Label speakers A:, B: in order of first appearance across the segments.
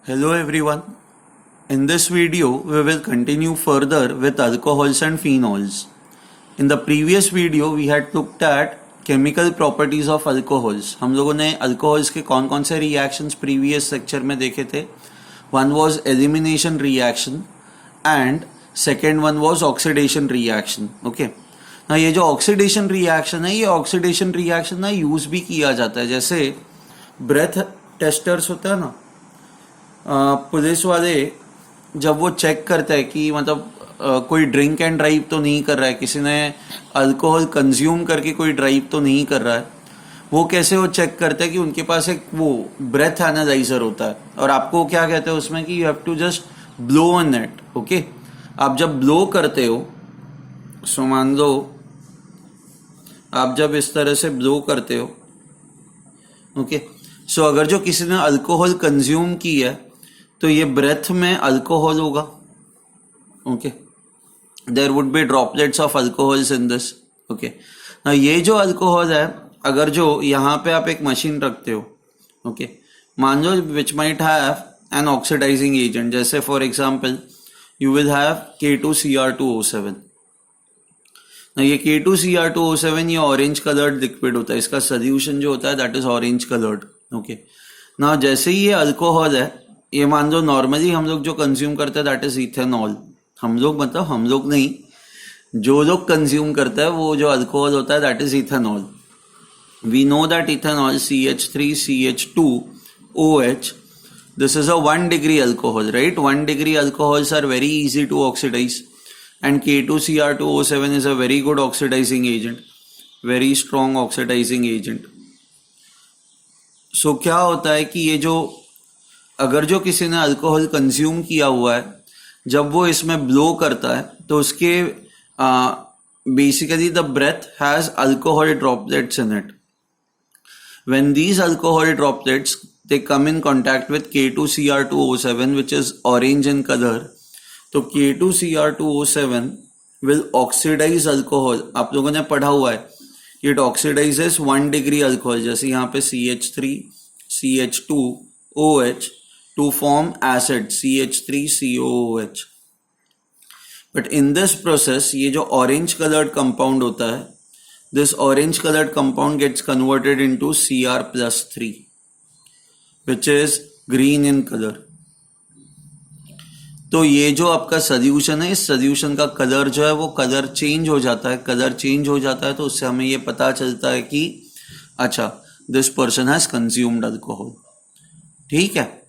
A: Hello everyone. In this video, we will continue further with alcohols and phenols. In the previous video, we had looked at chemical properties of alcohols. हम लोगों ने alcohols के कौन कौन से reactions previous lecture में देखे थे. One was elimination reaction and second one was oxidation reaction. Okay. ना ये जो oxidation reaction है, ये oxidation reaction ना use भी किया जाता है. जैसे breath testers होता है ना, पुलिस वाले जब वो चेक करते हैं कि मतलब कोई ड्रिंक एंड ड्राइव तो नहीं कर रहा है, किसी ने अल्कोहल कंज्यूम करके कोई ड्राइव तो नहीं कर रहा है, वो कैसे वो चेक करते हैं कि उनके पास एक वो ब्रेथ एनालाइजर होता है और आपको क्या कहते हैं उसमें कि you have to just blow on it. Okay, आप जब ब्लो करते हो, सो मान लो आप जब इस तरह से ब्लो करते हो, ओके, सो अगर जो किसी ने अल्कोहल कंज्यूम की है तो ये ब्रेथ में अल्कोहल होगा. Okay, there would be droplets of alcohols in this. Okay, ये जो अल्कोहल है, अगर जो यहाँ पे आप एक मशीन रखते हो, ओके, मान लो which might have an oxidizing agent, जैसे for example you will have K2Cr2O7. ये K2Cr2O7 ये ऑरेंज कलर्ड लिक्विड होता है, इसका सोल्यूशन जो होता है that is orange coloured. Okay, ना जैसे ही ये अल्कोहल है, ये मान लो नॉर्मली हम लोग जो कंज्यूम करते हैं दैट इज इथेनॉल. हम लोग मतलब हम लोग नहीं, जो लोग कंज्यूम करते हैं वो जो अल्कोहल होता है that is ethanol. We know that ethanol CH3CH2OH, this is a 1 degree alcohol, right? 1 degree alcohols are very easy to oxidize and K2Cr2O7 is a very good oxidizing agent, very strong oxidizing agent. So क्या होता है कि ये जो अगर जो किसी ने अल्कोहल कंज्यूम किया हुआ है, जब वो इसमें ब्लो करता है तो उसके basically the breath has alcohol droplets in it. When these alcohol droplets they come in contact with K2Cr2O7 which is orange in color, तो K2Cr2O7 will oxidize alcohol. आप लोगों ने पढ़ा हुआ है, it oxidizes 1 degree alcohol, जैसे यहाँ पे CH3CH2OH to form acid CH3COOH. But in this process ये जो orange colored compound होता है, this orange colored compound gets converted into Cr+3 which is green in color. तो ये जो आपका सोल्यूशन है, इस सोल्यूशन का कलर जो है वो कलर चेंज हो जाता है. कलर चेंज हो जाता है तो उससे हमें ये पता चलता है कि अच्छा this person has consumed alcohol. ठीक है,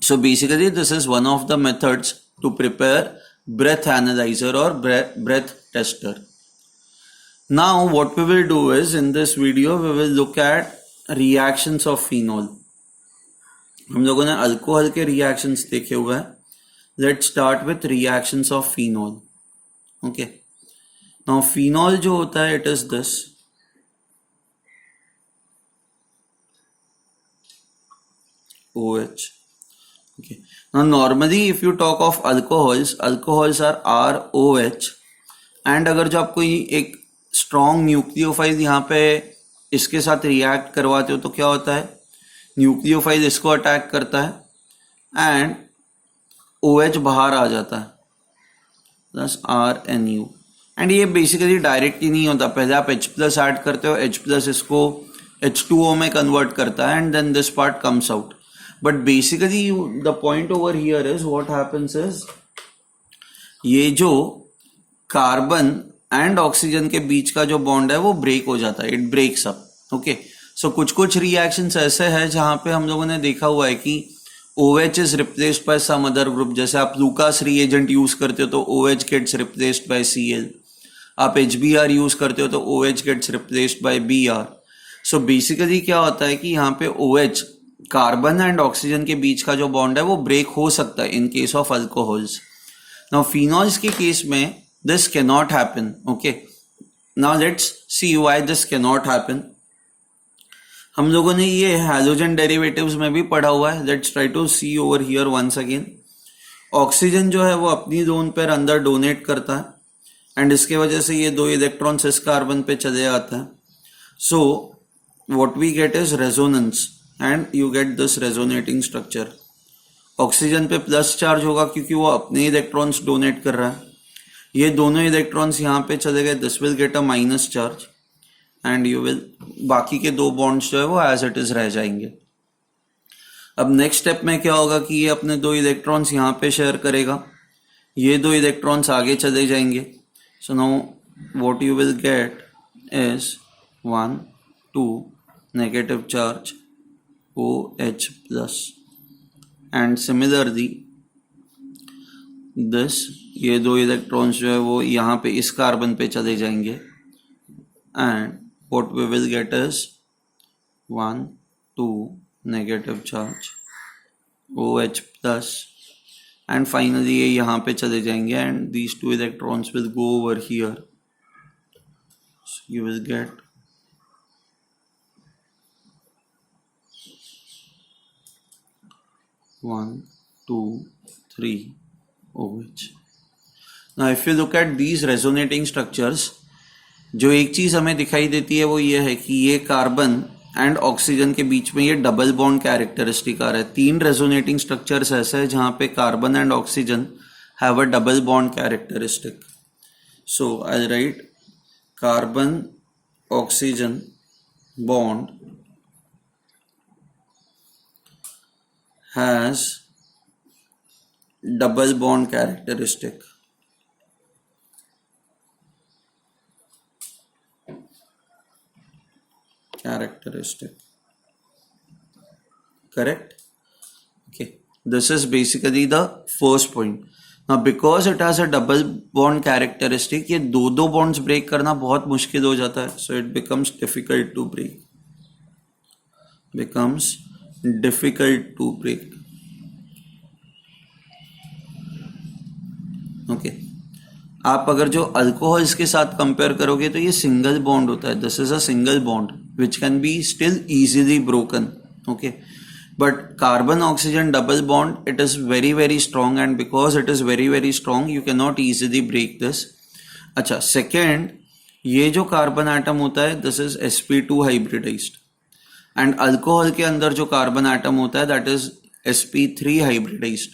A: so basically this is one of the methods to prepare breath analyser और breath tester. Now what we will do is in this video we will look at reactions of phenol. हम लोगों ने alcohol के reactions देखे हुए हैं. Let's start with reactions of phenol. Okay, now phenol जो होता है it is this. OH. Okay. Now normally if you talk of alcohols are ROH and अगर जो आप कोई एक स्ट्रॉन्ग न्यूक्लियोफाइल यहाँ पे इसके साथ रिएक्ट करवाते हो तो क्या होता है, न्यूक्लियोफाइल इसको अटैक करता है एंड OH बाहर आ जाता है प्लस RNU. एंड ये बेसिकली डायरेक्टली नहीं होता, पहले आप H+ ऐड करते हो, H+ इसको H2O में कन्वर्ट करता है and then this part comes out. But basically the point over here is what happens is ये जो कार्बन एंड ऑक्सीजन के बीच का जो बॉन्ड है वो ब्रेक हो जाता है, इट ब्रेक्स अप. ओके, सो कुछ रिएक्शंस ऐसे हैं जहां पे हम लोगों ने देखा हुआ है कि OH is replaced by some other group. जैसे आप लूकास रिएजेंट यूज करते हो तो OH gets replaced by Cl. आप HBr यूज करते हो तो OH gets replaced by Br. So basically क्या होता है कि यहाँ पे OH कार्बन एंड ऑक्सीजन के बीच का जो बॉन्ड है वो ब्रेक हो सकता है in case of alcohols. Now phenols के केस में this can not happen. Okay, now let's see why this can not happen. हम लोगों ने ये हैलोजन डेरिवेटिव्स में भी पढ़ा हुआ है. Let's try to see over here once again. Oxygen जो है वो अपनी लोन पेयर अंदर डोनेट करता है एंड इसके वजह से ये 2 इलेक्ट्रॉन्स इस कार्बन पे चले जाते हैं. So what we get is resonance and you get this resonating structure. Oxygen पे प्लस चार्ज होगा क्योंकि वो अपने इलेक्ट्रॉन्स डोनेट कर रहा है. ये दोनों इलेक्ट्रॉन्स यहाँ पे चले गए, this will get a minus charge and you will, बाकी के दो बॉन्ड्स जो है वो एज इट इज रह जाएंगे. अब नेक्स्ट स्टेप में क्या होगा कि ये अपने दो इलेक्ट्रॉन्स यहाँ पे शेयर करेगा, ये दो इलेक्ट्रॉन्स आगे चले जाएंगे. So now what you will get is 1 2 negative charge OH plus and similarly this, ये दो इलेक्ट्रॉन्स जो है वो यहाँ पे इस कार्बन पे चले जाएंगे and what we will get is 1 2 negative charge OH plus and finally ये यहाँ पे चले जाएंगे and these two electrons will go over here. You will get one, two, three OH. Now if you look at these resonating structures, जो एक चीज हमें दिखाई देती है वो ये है कि ये कार्बन एंड ऑक्सीजन के बीच में ये डबल बॉन्ड कैरेक्टरिस्टिक आ रहा है. 3 रेजोनेटिंग स्ट्रक्चर्स ऐसे हैं जहां पे carbon and oxygen have a double bond characteristic. So I right carbon oxygen bond has double bond characteristic. Correct? Okay. This is basically the first point. Now because it has a double bond characteristic, ये दो bonds break करना बहुत मुश्किल हो जाता है. So it becomes difficult to break. Okay. आप अगर जो अल्कोहल्स के साथ कंपेयर करोगे तो ये सिंगल बॉन्ड होता है. This is a single bond which can be still easily broken. Okay, but carbon oxygen double bond, it is very very strong and because it is very very strong you can not easily break this. अच्छा, second, ये जो carbon atom होता है this is sp2 hybridized and alcohol के अंदर जो carbon atom होता है दैट इज sp3 हाइब्रिडाइज्ड.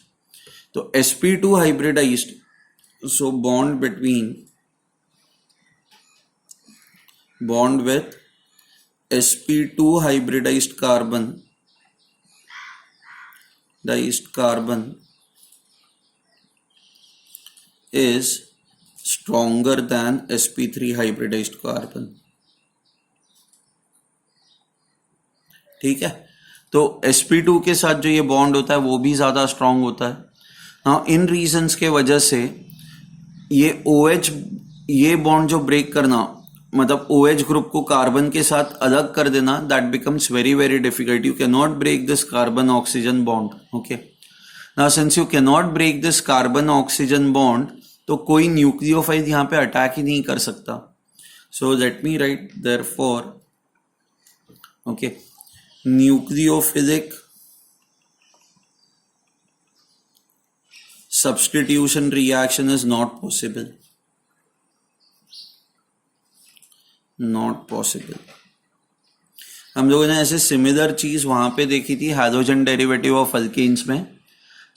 A: तो sp2 hybridized, so bond with sp2 hybridized carbon is stronger than sp3 hybridized carbon. ठीक है, तो sp2 के साथ जो ये बॉन्ड होता है वो भी ज्यादा स्ट्रांग होता है. नाउ इन रीजंस के वजह से ये OH, ये बॉन्ड जो ब्रेक करना, मतलब OH ग्रुप को कार्बन के साथ अलग कर देना, that becomes very very difficult. You can not break this carbon oxygen bond. Okay, now since you can not break this carbon oxygen bond, तो कोई न्यूक्लियोफाइल यहाँ पे अटैक ही नहीं कर सकता. So let me right therefore, okay, nucleophilic substitution reaction is not possible. हम लोगों ने ऐसे सिमिलर चीज वहां पे देखी थी हैलोजन डेरिवेटिव ऑफ अल्केन्स में.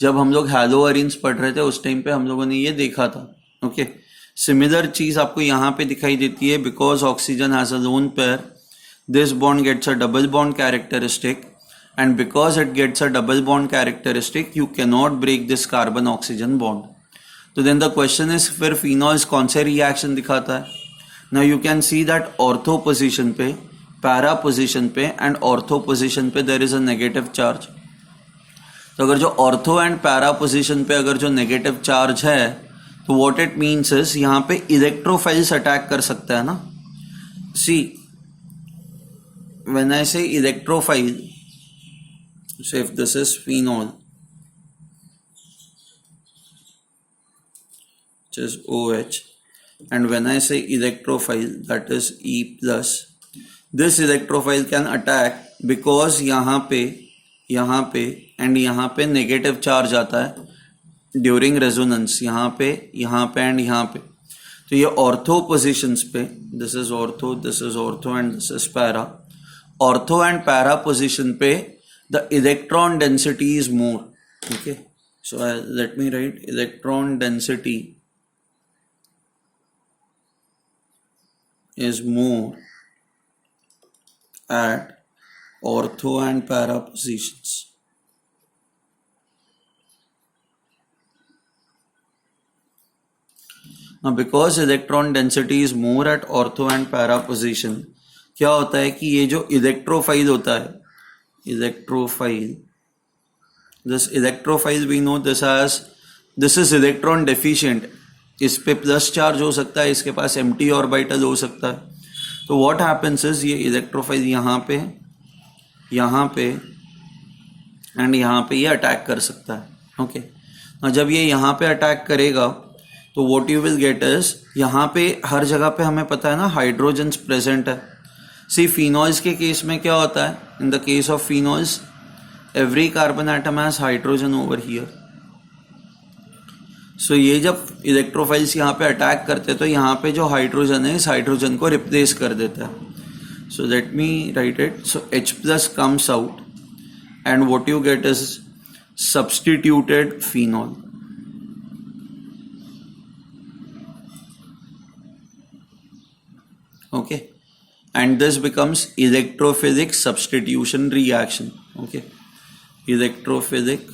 A: जब हम लोग हैलोअरीन्स पढ़ रहे थे उस टाइम पे हम लोगों ने ये देखा था. ओके, सिमिलर चीज आपको यहाँ पे दिखाई देती है. Because oxygen has a lone pair, this bond gets a double bond characteristic, and because it gets a double bond characteristic you cannot break this carbon oxygen bond. तो then the question is, फिर phenols कौन से reaction दिखाता है? Now you can see that ortho position पे, para position पे and ortho position पे there is a negative charge. तो अगर जो ortho and para position पे अगर जो negative charge है, तो what it means is यहाँ पे electrophiles attack कर सकता है ना. See, when I say electrophile, so if this is phenol, which is OH, and when I say electrophile, that is E plus, this electrophile can attack because यहाँ पे and यहाँ पे negative charge आता है during resonance, यहाँ पे and यहाँ पे. तो ये ortho positions पे, this is ortho and this is para. Ortho and para position पे the electron density is more. Okay, so let me write electron density is more at ortho and para positions. Now because electron density is more at ortho and para position, क्या होता है कि ये जो electrophile होता है, electrophile, this electrophile we know this as, this is electron deficient, इस पे प्लस चार्ज हो सकता है, इसके पास एम्प्टी ऑर्बिटल हो सकता है. तो व्हाट हैपेंस इज ये इलेक्ट्रोफाइल यहाँ पे एंड यहाँ पे ये अटैक कर सकता है. ओके, जब ये यहाँ पे अटैक करेगा तो what you will get is, यहाँ पे हर जगह पे हमें पता है ना हाइड्रोजन्स प्रेजेंट है. सी फिनॉल्स के केस में क्या होता है, in the case of phenols every carbon atom has hydrogen over here. So ये जब इलेक्ट्रोफाइल्स यहाँ पे अटैक करते हैं तो यहाँ पे जो हाइड्रोजन है इस हाइड्रोजन को रिप्लेस कर देता है. So let me right it. So H plus comes out and what you get is substituted phenol. Okay, and this becomes electrophilic substitution reaction. Okay, electrophilic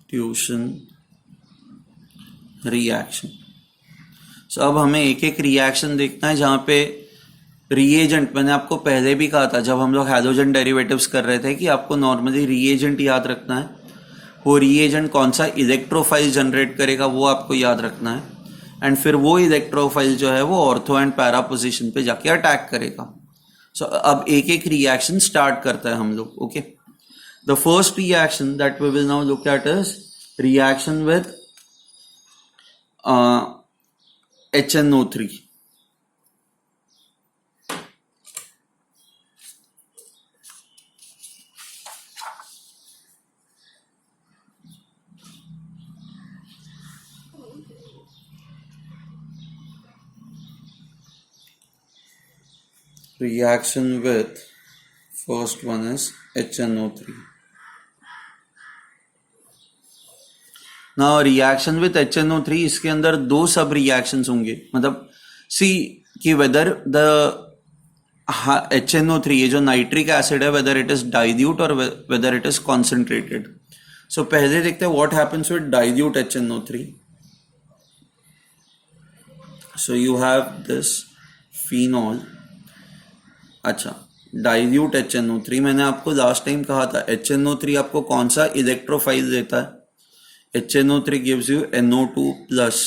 A: substitution reaction. So अब हमें एक एक reaction देखना है जहाँ पे रिएजेंट, मैंने आपको पहले भी कहा था जब हम लोग हैलोजन डेरिवेटिव्स कर रहे थे कि आपको नॉर्मली रिएजेंट याद रखना है. वो रिएजेंट कौन सा इलेक्ट्रोफाइल जनरेट करेगा वो आपको याद रखना है, एंड फिर वो इलेक्ट्रोफाइल जो है वो ऑर्थो एंड पैरा पोजिशन पे जाके अटैक करेगा. सो अब एक एक रिएक्शन स्टार्ट करता है हम लोग. Okay, the first reaction that we will now look at is reaction with HNO3. Reaction with, first one is HNO3. Now reaction with HNO3, इसके अंदर दो सब रिएक्शंस होंगे. मतलब सी कि वेदर द HNO3 ये जो नाइट्रिक एसिड है वेदर इट इज डाइल्यूट और वेदर इट इज कॉन्सेंट्रेटेड. सो पहले देखते हैं what happens with dilute HNO3. So you have this phenol. अच्छा, डाइल्यूट HNO3, मैंने आपको लास्ट टाइम कहा था HNO3 आपको कौन सा इलेक्ट्रोफाइल देता है. HNO3 gives you NO2 plus,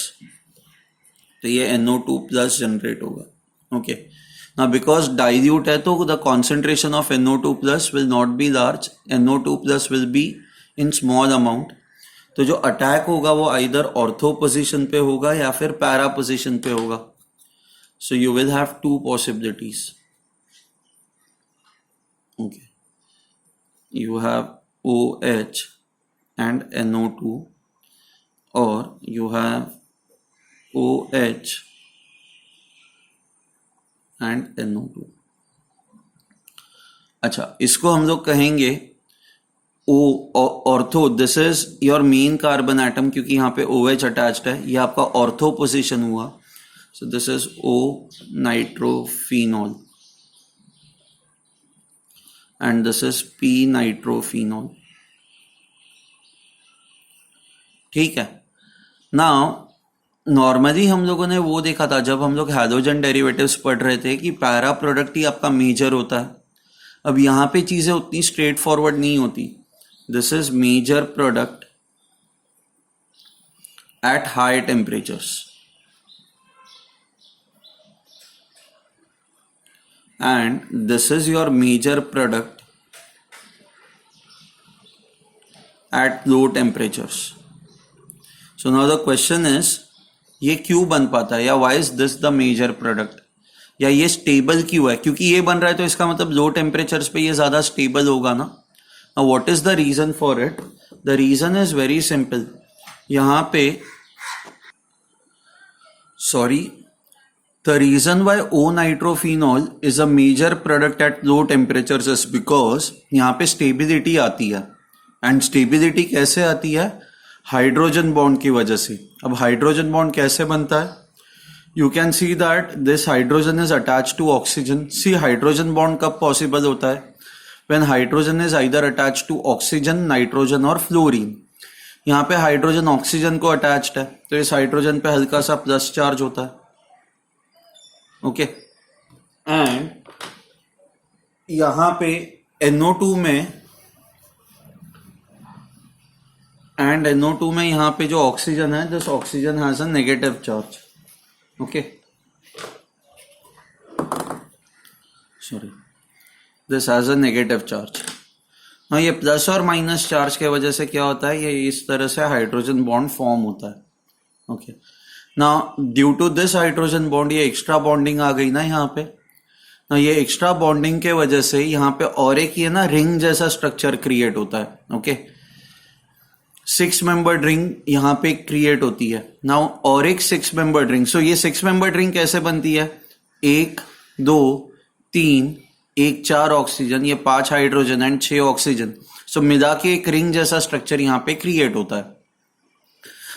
A: तो ये NO2 प्लस जनरेट होगा. ओके, नाउ बिकॉज डाइल्यूट है तो the concentration of NO2 plus will not be large, NO2 plus will be in small amount. तो जो अटैक होगा वो आइदर ऑर्थो पोजिशन पे होगा या फिर पैरा पोजिशन पे होगा. So you will have to possibilities. Okay, you have OH and NO2, or you have OH and NO2. अच्छा, इसको हम लोग कहेंगे ortho. This is your main carbon atom, क्योंकि यहाँ पे OH अटैच्ड है, ये आपका ऑर्थो पोजिशन हुआ. सो this is O nitrophenol and this is P nitrophenol. ठीक है. नाउ नॉर्मली हम लोगों ने वो देखा था जब हम लोग हैलोजन डेरिवेटिव्स पढ़ रहे थे कि पैरा प्रोडक्ट ही आपका मेजर होता है. अब यहाँ पे चीजें उतनी स्ट्रेट फॉरवर्ड नहीं होती. This is major product at high temperatures and this is your major product at low temperatures. So now the question is, ये क्यों बन पाता है, या why is this the major product, या ये स्टेबल क्यों है. क्योंकि ये बन रहा है तो इसका मतलब लो टेम्परेचर्स पे ये ज्यादा स्टेबल होगा ना. Now what is the reason for it? The reason is very simple. यहाँ पे The reason why O-nitrophenol is a major product at low temperatures is because यहाँ पे stability आती है. And stability कैसे आती है? हाइड्रोजन बॉन्ड की वजह से. अब हाइड्रोजन बॉन्ड कैसे बनता है? You can see that this hydrogen is attached to oxygen. See, hydrogen bond कब पॉसिबल होता है? When hydrogen is either attached to oxygen, nitrogen और फ्लोरीन. यहाँ पे हाइड्रोजन ऑक्सीजन को अटैच्ड है, तो इस हाइड्रोजन पे हल्का सा प्लस चार्ज होता है. ओके, एंड यहां पे NO2 में यहां पे जो ऑक्सीजन है, this oxygen has a negative charge. Okay, sorry, this has a negative charge. हाँ, ये प्लस और माइनस चार्ज के वजह से क्या होता है, ये इस तरह से हाइड्रोजन बॉन्ड फॉर्म होता है. Okay, now due to this hydrogen bond ये एक्स्ट्रा बॉन्डिंग आ गई ना यहाँ पे. ना ये एक्स्ट्रा बॉन्डिंग के वजह से यहाँ पे और एक ये ना रिंग जैसा स्ट्रक्चर क्रिएट होता है. ओके, 6 मेंबर्ड रिंग यहाँ पे क्रिएट होती है. नाउ और एक 6 मेंबर्ड रिंग. सो ये 6 मेंबर्ड रिंग कैसे बनती है? 1 2 3 1 4 ऑक्सीजन, ये 5 हाइड्रोजन एंड 6 ऑक्सीजन. सो मिला के एक रिंग जैसा स्ट्रक्चर यहाँ पे क्रिएट होता है.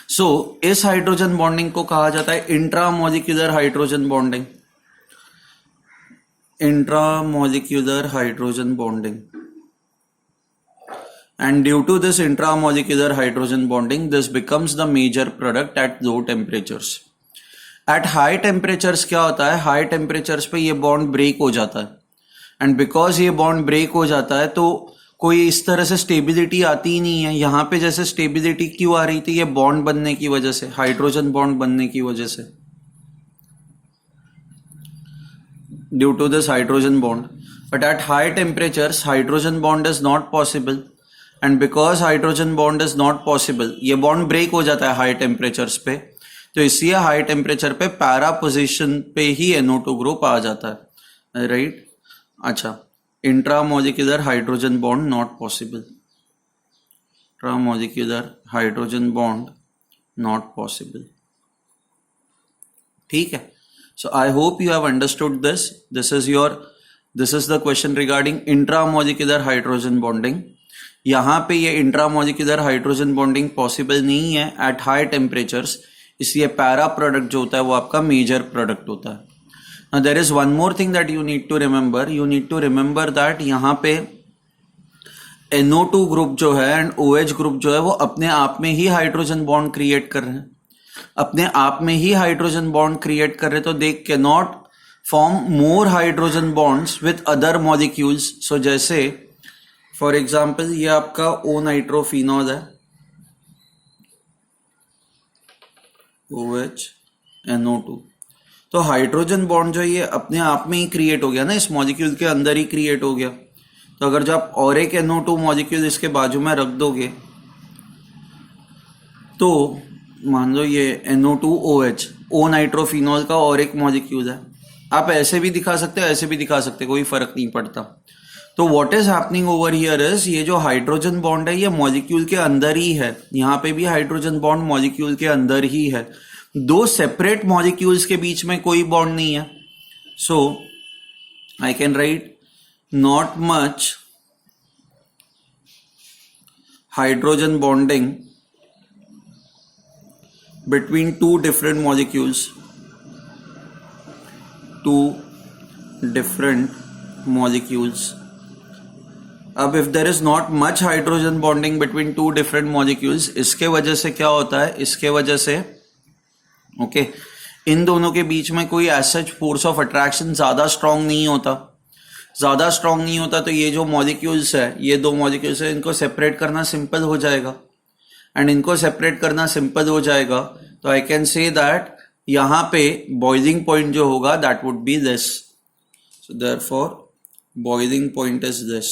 A: सो इस हाइड्रोजन बॉन्डिंग को कहा जाता है intramolecular hydrogen bonding. Intramolecular hydrogen bonding. And due to this intramolecular hydrogen bonding, this becomes the major product at low temperatures. At high temperatures क्या होता है? High temperatures पे ये bond break हो जाता है. And because ये bond break हो जाता है तो कोई इस तरह से stability आती ही नहीं है. यहाँ पे जैसे stability क्यों आ रही थी? ये bond बनने की वजह से, हाइड्रोजन bond बनने की वजह से. Due to this hydrogen bond. But at high temperatures, hydrogen bond is not possible. And because hydrogen bond is not possible, ये बॉन्ड ब्रेक हो जाता है हाई टेम्परेचर्स पे, तो इसलिए हाई टेम्परेचर पे पैरा पोजिशन पे ही NO2 ग्रुप आ जाता है. राइट, अच्छा, intramolecular hydrogen bond not possible. Intramolecular hydrogen bond not possible. ठीक है. So I hope you have understood this. This is the question regarding intramolecular hydrogen bonding. यहाँ पे ये इंट्रामोलिक्यूलर हाइड्रोजन बॉन्डिंग पॉसिबल नहीं है एट हाई टेम्परेचर्स, इसलिए para product जो होता है वो आपका मेजर प्रोडक्ट होता है. Now there is one more thing that you need to remember that यहाँ पे NO2 ग्रुप जो है एंड OH ग्रुप जो है वो अपने आप में ही हाइड्रोजन बॉन्ड क्रिएट कर रहे हैं. अपने आप में ही हाइड्रोजन बॉन्ड क्रिएट कर रहे हैं, तो they can not form more hydrogen bonds with other molecules. So जैसे फॉर एग्जाम्पल ये आपका O-नाइट्रोफिनॉल है, OH NO2, तो हाइड्रोजन बॉन्ड जो ये अपने आप में ही क्रिएट हो गया ना, इस मॉलिक्यूल के अंदर ही क्रिएट हो गया. तो अगर जो आप और एक NO2 मॉलिक्यूल इसके बाजू में रख दोगे तो मान लो ये NO2OH, O-नाइट्रोफिनॉल का और एक मॉलिक्यूल है. आप ऐसे भी दिखा सकते हो, ऐसे भी दिखा सकते, कोई फर्क नहीं पड़ता. तो what is happening over here is, ये जो हाइड्रोजन बॉन्ड है ये मॉलिक्यूल के अंदर ही है. यहाँ पे भी हाइड्रोजन बॉन्ड मॉलिक्यूल के अंदर ही है. दो सेपरेट मॉलिक्यूल्स के बीच में कोई बॉन्ड नहीं है. So I can write not much hydrogen bonding between two different molecules. अब if there is not much hydrogen bonding between two different molecules, इसके वजह से क्या होता है, इसके वजह से ओके इन दोनों के बीच में कोई एज फोर्स ऑफ अट्रैक्शन ज्यादा स्ट्रांग नहीं होता, तो ये जो मॉलिक्यूल्स है, ये दो मॉलिक्यूल्स है, इनको सेपरेट करना सिंपल हो जाएगा. एंड इनको सेपरेट करना सिंपल हो जाएगा तो आई कैन से दैट यहां पे बॉइलिंग पॉइंट जो होगा that would be this. So therefore boiling point is this.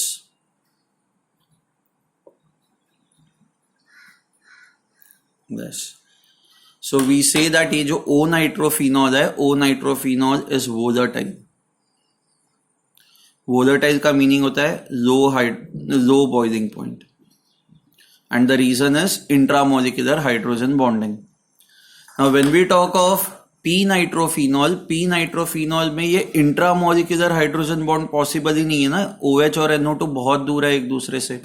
A: So we say that ये जो ओ नाइट्रोफिनॉल है, o nitrophenol is volatile. Volatile का मीनिंग होता है low boiling point. And the reason is intramolecular hydrogen bonding. Now when we talk of P nitrophenol में ये intramolecular hydrogen bond possible ही नहीं है ना, OH और NO2 बहुत दूर है एक दूसरे से।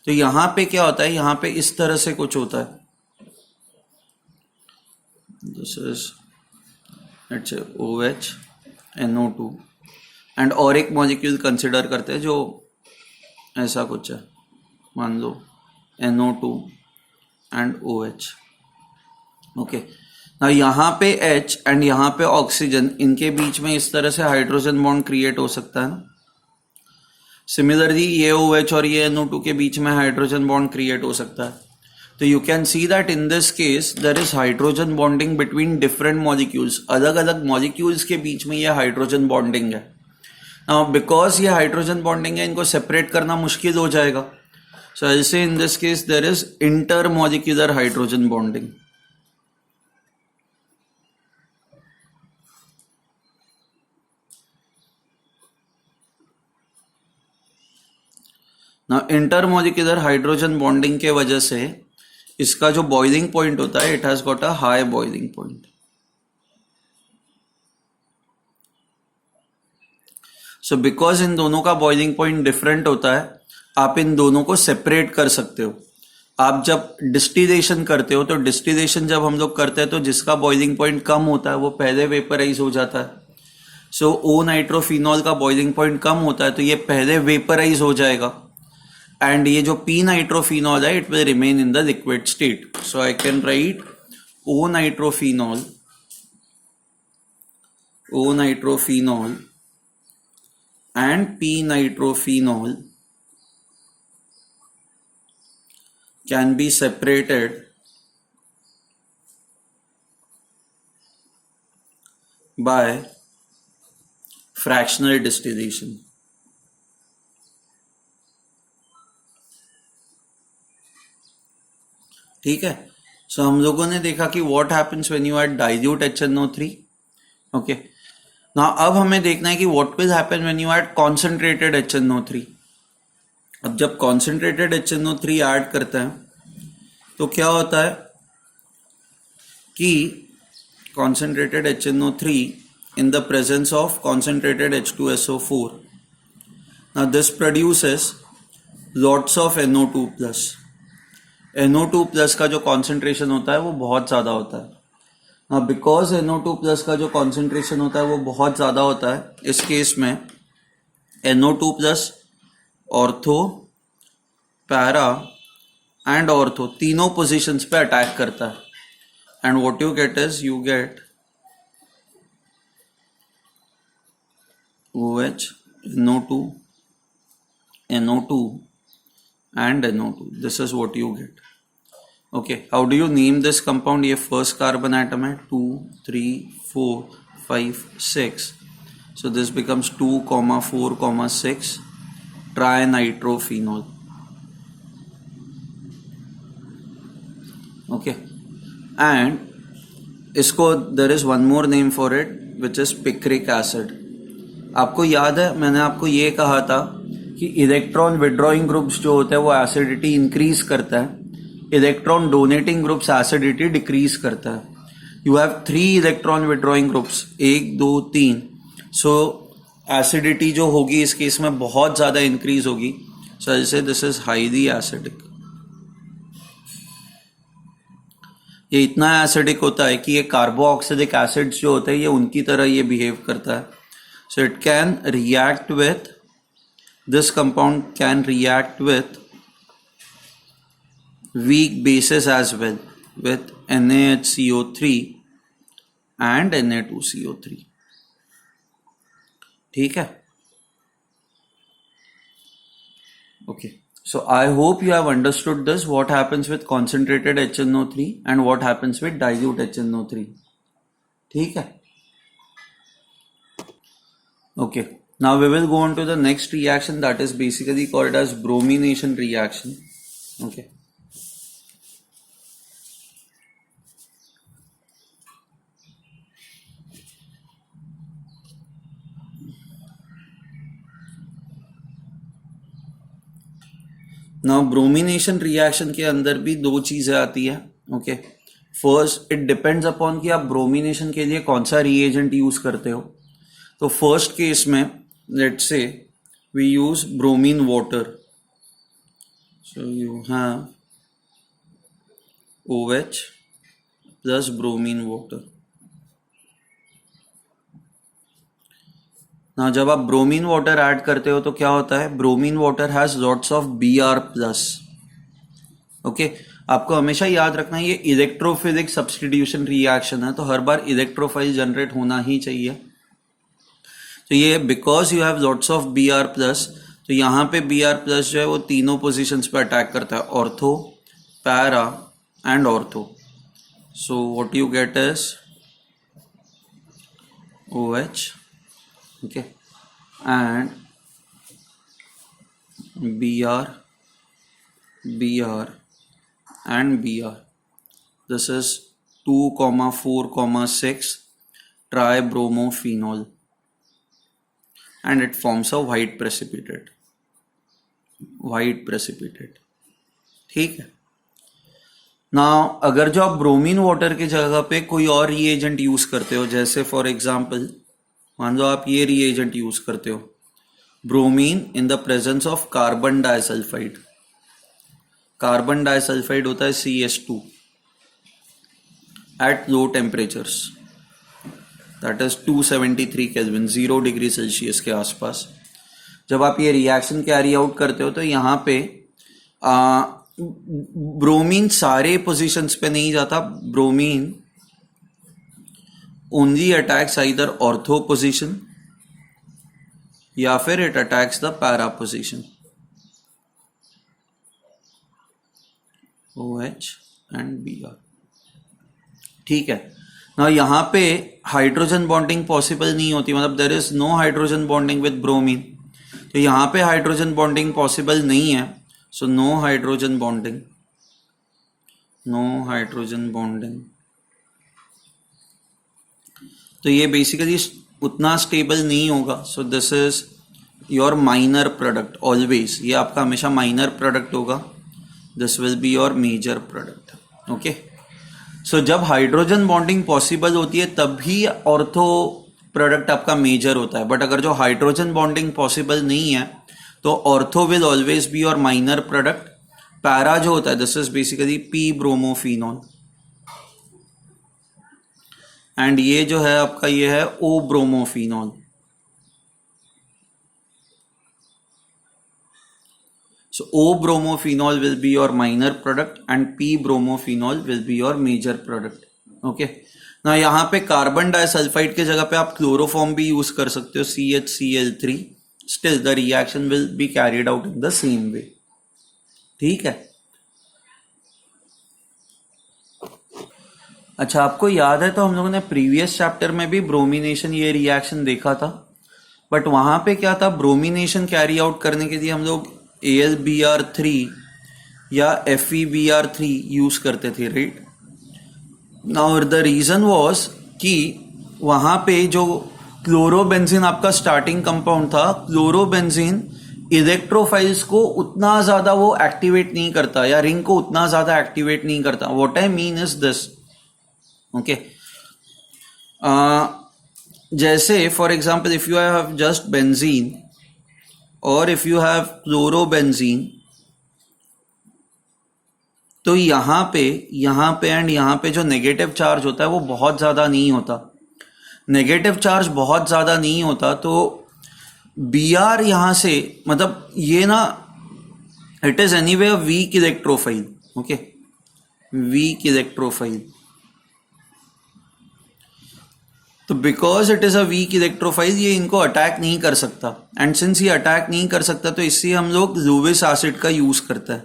A: तो यहां पे क्या होता है, यहां पे इस तरह से कुछ होता है, this is it's OH NO2 and और एक मॉलिक्यूल कंसिडर करते हैं जो ऐसा कुछ है, मान लो NO2 एंड OH। ओके, ना यहाँ पे H एंड यहाँ पे ऑक्सीजन, इनके बीच में इस तरह से हाइड्रोजन बॉन्ड क्रिएट हो सकता है ना। सिमिलरली ये OH और ये NO2 के बीच में हाइड्रोजन बॉन्ड क्रिएट हो सकता है। तो you can see that in this case there is hydrogen bonding between different molecules, अलग अलग मॉलिक्यूल्स के बीच में ये हाइड्रोजन बॉन्डिंग है। नाउ बिकॉज ये हाइड्रोजन बॉन्डिंग है, इनको सेपरेट करना मुश्किल हो जाएगा। सो ऐसे in this case there is intermolecular hydrogen bonding. ना इंटरमॉलिक्यूलर हाइड्रोजन बॉन्डिंग के वजह से इसका जो बॉइलिंग पॉइंट होता है, it has got a high boiling point. So because in दोनों का बॉइलिंग पॉइंट डिफरेंट होता है, आप इन दोनों को सेपरेट कर सकते हो। आप जब डिस्टिलेशन करते हो, तो डिस्टिलेशन जब हम लोग करते हैं तो जिसका बॉइलिंग पॉइंट कम होता है वो पहले वेपराइज हो जाता है। सो ओ नाइट्रोफिनॉल का बॉइलिंग पॉइंट कम होता है तो ये पहले वेपराइज हो जाएगा, एंड ये जो पी नाइट्रोफिनॉल है it will remain in the liquid state. So I can write o nitrophenol and p nitrophenol can be separated by fractional distillation. ठीक है, सो हम लोगों ने देखा कि what happens when you add dilute HNO3. Okay, ना अब हमें देखना है कि what will happen when you add concentrated HNO3. अब जब concentrated HNO3 ऐड करते हैं तो क्या होता है कि concentrated HNO3 in the presence of concentrated H2SO4, now this produces lots of NO2 plus. NO2 plus का जो concentration होता है वो बहुत ज़्यादा होता है। Now because NO2 plus का जो concentration होता है वो बहुत ज़्यादा होता है, इस केस में NO2 plus ortho, para and ortho तीनों पोजीशंस पे अटैक करता है, and what you get is you get OH, NO2, NO2 and NO2. This is what you get. Okay, how do you name this compound? ये first carbon atom है, 2, 3, 4, 5, 6. So this becomes 2, 4, 6 trinitrophenol. Okay, and इसको there is one more name for it which is picric acid. आपको याद है मैंने आपको ये कहा था कि इलेक्ट्रॉन विड्रॉइंग ग्रुप्स जो होते हैं वो एसिडिटी इंक्रीज करता है, electron donating groups acidity decrease करता है। You have 3 electron withdrawing groups, 1, 2, 3। So acidity जो होगी इस केस में बहुत ज्यादा इंक्रीज होगी। सो जैसे दिस इज हाईली एसिडिक, ये इतना एसिडिक होता है कि ये कार्बोऑक्सिलिक एसिड्स जो होते हैं ये उनकी तरह ये बिहेव करता है। So it can react with, this compound can react with weak bases as well, with NaHCO3 and Na2CO3. ठीक है, okay, so I hope you have understood this, what happens with concentrated HNO3 and what happens with dilute HNO3. ठीक है, okay. Now we will go on to the next reaction that is basically called as bromination reaction. Okay. Now bromination reaction के अंदर भी 2 चीजें आती है। Okay. First it depends upon कि आप ब्रोमिनेशन के लिए कौन सा रीएजेंट यूज करते हो. तो फर्स्ट केस में let's say we use bromine water. So you have OH plus bromine water. ना जब आप ब्रोमीन वाटर ऐड करते हो तो क्या होता है, bromine water has lots of Br plus. Okay, आपको हमेशा याद रखना है ये इलेक्ट्रोफिलिक सब्स्टिट्यूशन रिएक्शन है, तो हर बार इलेक्ट्रोफाइल जनरेट होना ही चाहिए. तो ये because you have lots of Br plus, तो यहाँ पे Br प्लस जो है वो तीनों पोजीशंस पे अटैक करता है, ortho, para and ortho. So what you get is OH, okay, and Br and Br. This is 2,4,6 tribromophenol and it forms a white precipitate. ठीक है. नाउ अगर जो आप ब्रोमीन वाटर की जगह पे कोई और रिएजेंट यूज करते हो, जैसे फॉर एग्जांपल मान लो आप ये रिएजेंट यूज करते हो, bromine in the presence of carbon disulphide. Carbon disulphide होता है CS2 at low temperatures, that is 273 kelvin, 0 degree Celsius के आसपास. जब आप ये रिएक्शन कैरी आउट करते हो तो यहाँ पे ब्रोमीन सारे पोजीशंस पे नहीं जाता. Bromine only attacks either ortho position या फिर it attacks the para position. OH and Br. ठीक है ना. यहाँ पे हाइड्रोजन बॉन्डिंग पॉसिबल नहीं होती, मतलब there is no hydrogen bonding with bromine. तो यहाँ पे हाइड्रोजन बॉन्डिंग पॉसिबल नहीं है, सो नो हाइड्रोजन बॉन्डिंग. तो ये बेसिकली उतना स्टेबल नहीं होगा. So this is your minor product always. ये आपका हमेशा माइनर प्रोडक्ट होगा. This will be your major product. Okay, so जब हाइड्रोजन बॉन्डिंग पॉसिबल होती है तब भी ऑर्थो प्रोडक्ट आपका मेजर होता है. बट अगर जो हाइड्रोजन बॉन्डिंग पॉसिबल नहीं है तो ortho will always be your minor product. Para जो होता है this is basically P bromophenol and ये जो है आपका ये है O bromophenol. So O bromophenol will be your minor product and P bromophenol will be your major product. Okay. ना यहाँ पे कार्बन डाइसल्फाइड के जगह पे आप क्लोरोफॉर्म भी यूज कर सकते हो, CHCl3. Still the reaction will be carried out in the same way. ठीक है. अच्छा, आपको याद है तो हम लोगों ने प्रीवियस चैप्टर में भी ब्रोमिनेशन ये रिएक्शन देखा था, बट वहां पे क्या था, ब्रोमिनेशन कैरी आउट करने के लिए हम लोग AlBr3 या FeBr3 यूज करते थे, right. Now the reason was कि वहां पे जो क्लोरोबेंजीन आपका स्टार्टिंग कंपाउंड था, क्लोरोबेंजीन इलेक्ट्रोफाइल्स को उतना ज्यादा वो एक्टिवेट नहीं करता या रिंग को उतना ज्यादा एक्टिवेट नहीं करता. What I mean is this. Okay, जैसे for example if you have just benzene और इफ यू हैव क्लोरोबेंजीन, तो यहां पे एंड यहां पे जो नेगेटिव चार्ज होता है वो बहुत ज्यादा नहीं होता. नेगेटिव चार्ज बहुत ज्यादा नहीं होता तो Br यहां से, मतलब ये ना, it is anyway weak electrophile. Okay, weak electrophile. तो because it is a weak electrophile ये इनको अटैक नहीं कर सकता, एंड सिंस ये अटैक नहीं कर सकता तो इससे हम लोग लुविस एसिड का यूज करते हैं.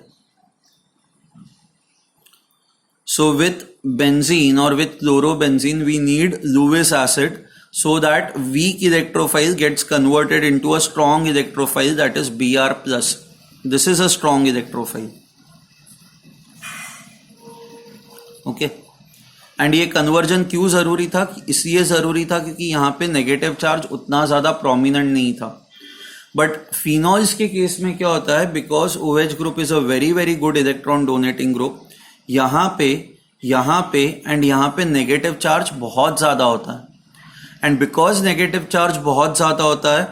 A: सो विथ बेंजीन और with chlorobenzene we need Lewis acid so that weak electrophile gets converted into a strong electrophile, that is Br plus. This is a strong electrophile. Okay. And ये conversion क्यों जरूरी था, इसलिए जरूरी था क्योंकि यहाँ पे नेगेटिव चार्ज उतना ज्यादा प्रोमिनेंट नहीं था. बट फिनॉल्स के केस में क्या होता है, because OH group is a very very good electron donating group, यहाँ पे यहाँ पे एंड यहाँ पे नेगेटिव चार्ज बहुत ज्यादा होता है, एंड बिकॉज नेगेटिव चार्ज बहुत ज्यादा होता है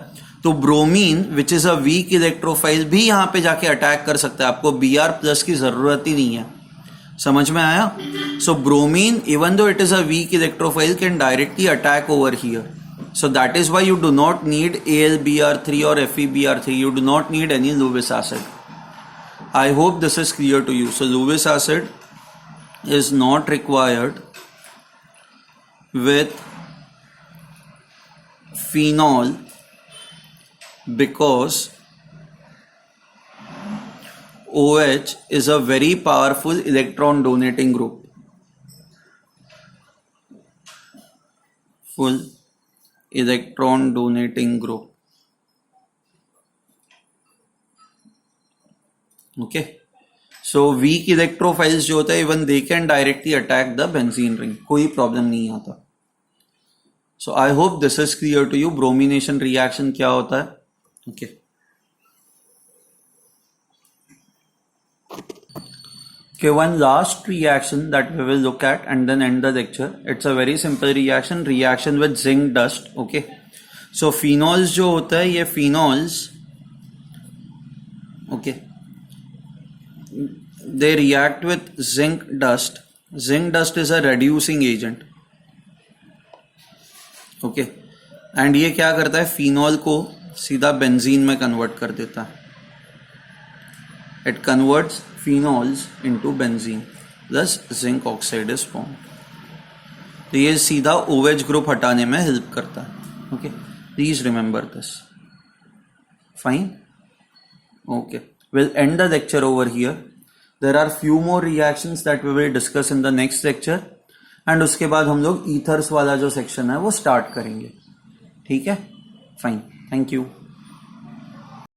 A: तो bromine which is a weak electrophile भी यहाँ पे जाके अटैक कर सकता है, आपको Br+ की जरूरत ही नहीं है। समझ में आया? So bromine even though it is a weak electrophile can directly attack over here, so that is why you do not need AlBr3 or FeBr3, you do not need any Lewis acid. I hope this is clear to you. So Lewis acid is not required with phenol because OH is a very powerful electron donating group. Full electron donating group. Okay, so weak electrophiles जो होता है even they can directly attack the benzene ring, कोई problem नहीं आता। So I hope this is clear to you. Bromination reaction क्या होता है? Okay. Okay, one last reaction that we will look at and then end the lecture. It's a very simple reaction with zinc dust. Okay, so phenols जो होता है ये phenols, okay, they react with zinc dust. Zinc dust is a reducing agent. Okay, and ये क्या करता है, phenol को सीधा बेंजीन में कन्वर्ट कर देता है। It converts phenols into benzene plus zinc oxide is formed. तो ये सीधा OH ग्रुप हटाने में हेल्प करता है। Okay, please remember this. Fine, okay, we'll end the lecture over here. There are few more reactions that we will discuss in the next lecture and उसके बाद हम लोग ईथर्स वाला जो सेक्शन है वो स्टार्ट करेंगे। ठीक है, फाइन, थैंक यू।